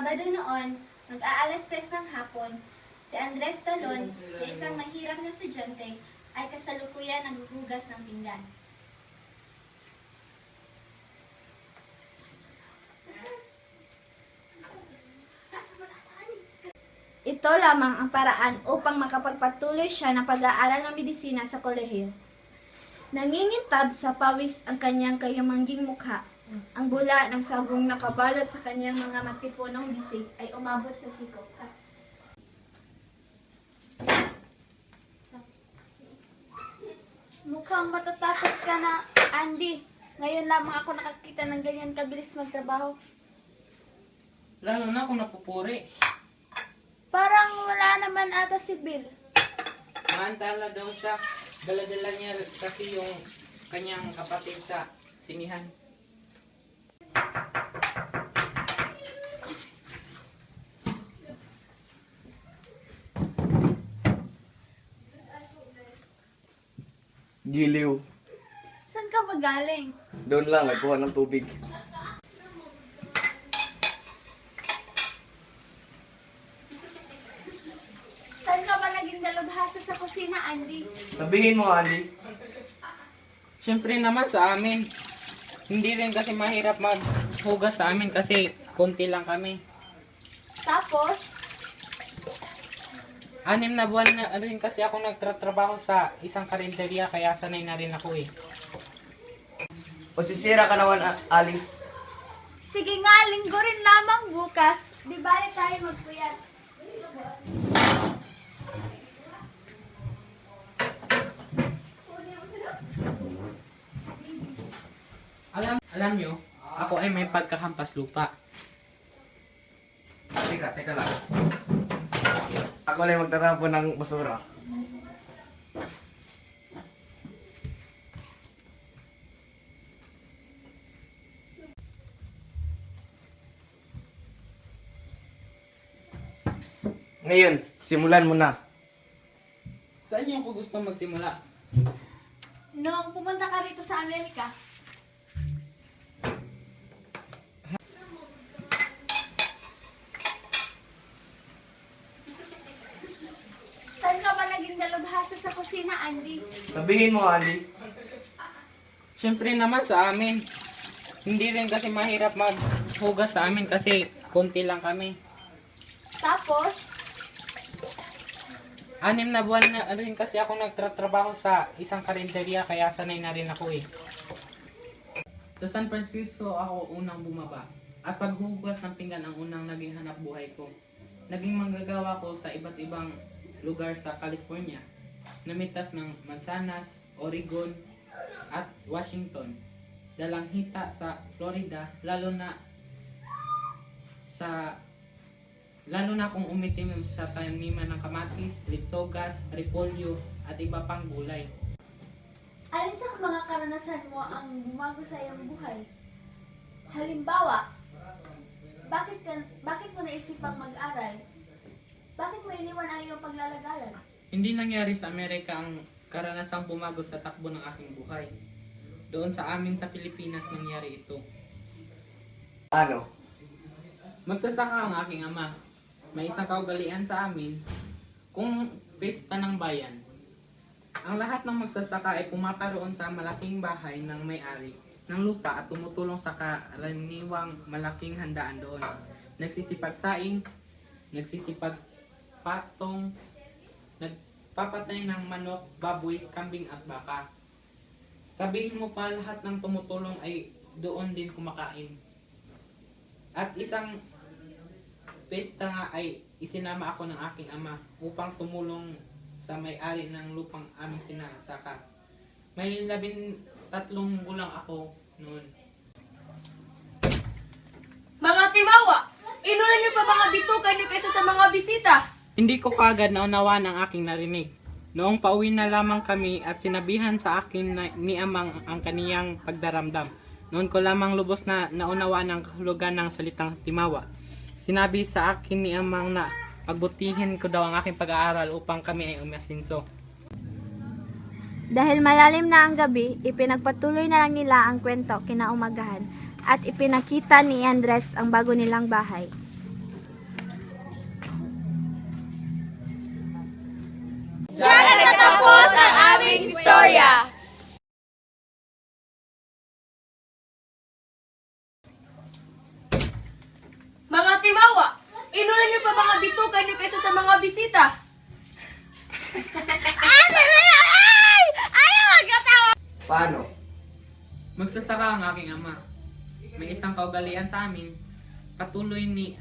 Sabado noon, mag-aalas 3 ng hapon, si Andres Talon, na isang mahirap na estudyante, ay kasalukuyan naghuhugas ng pinggan. Ito lamang ang paraan upang makapagpatuloy siya ng pag-aaral ng medisina sa kolehiyo. Nangingitab sa pawis ang kanyang kayamangging mukha. Ang bula ng sabong nakabalot sa kanyang mga matipunong bisig ay umabot sa sikop. Mukhang matatapos ka na, Andy. Ngayon lamang ako nakakita ng ganyan kabilis magtrabaho. Lalo na kung napupuri. Parang wala naman ata si Bill. Maantala daw siya. Dala-dala niya kasi yung kanyang kapatid sa sinihan. Giliw. Saan ka ba galing? Doon lang, nagkuha ng tubig. Saan ka ba naging dalubhasa sa kusina, Andy? Sabihin mo, Andy. Siyempre naman sa amin. Hindi rin kasi mahirap maghugas sa amin kasi konti lang kami. Tapos, 6 na buwan na rin kasi ako nagtatrabaho sa isang karinderya kaya sanay na rin ako eh. O sisira ka naman, Alice. sige nga, linggo rin lamang bukas. Di bali tayo magpuyat. Alam nyo, ako ay may pagkahampas lupa. Teka lang. Ako lang magtatapon ng basura. Ngayon, simulan mo na. Saan yung ko gusto magsimula? Noong pumunta ka rito sa Amerika, saan ka ba naging dalubhasa sa kusina, Andy? Sabihin mo, Andy. Siyempre naman sa amin. Hindi rin kasi mahirap maghugas sa amin kasi konti lang kami. Tapos, 6 na buwan na rin kasi ako nagtatrabaho sa isang karinderya kaya sanay na rin ako eh. Sa San Francisco ako unang bumaba at paghugas ng pinggan ang unang naging hanap buhay ko. Naging manggagawa ko sa iba't ibang lugar sa California. Namitas ng Manzanas, Oregon at Washington. Dalang hita sa Florida lalo na kung umitim sa taniman ng kamatis, litsogas, repolyo, at iba pang gulay. alin sa mga karanasan mo ang bumago sa iyong buhay? Halimbawa, bakit mo naisipang mag-aral? Bakit mo iniwan ang iyong paglalagalan? Hindi nangyari sa Amerika ang karanasang bumago sa takbo ng aking buhay. Doon sa amin sa Pilipinas nangyari ito. Ano? Magsasaka ang aking ama. May isang kaugalian sa amin kung pesta ng bayan. Ang lahat ng magsasaka ay pumaparoon sa malaking bahay ng may-ari ng lupa at tumutulong sa karaniwang malaking handaan doon. Nagsisipagsaing, nagsisipagpatong, nagpapatay ng manok, baboy, kambing at baka. Sabihin mo pa lahat ng tumutulong ay doon din kumakain. At isang pesta nga ay isinama ako ng aking ama upang tumulong sa may-ari ng lupang aming sinasaka. May 13 gulang ako noon. Mga timawa, inunan niyo pa mga bituka niyo kaysa sa mga bisita. Hindi ko kaagad naunawaan ang aking narinig. Noong pauwi na lamang kami at sinabihan sa akin ni amang ang kaniyang pagdaramdam. Noon ko lamang lubos na naunawaan ang kahulugan ng salitang timawa. Sinabi sa akin ni amang na pagbutihin ko daw ang aking pag-aaral upang kami ay umasinso. Dahil malalim na ang gabi, ipinagpatuloy na lang nila ang kwento kinaumagahan at ipinakita ni Andres ang bago nilang bahay. Tibawa, inunan niyo pa mga bituka niyo kaysa sa mga bisita. Paano? Magsasaka ang aking ama. May isang kaugalian sa amin. Patuloy ni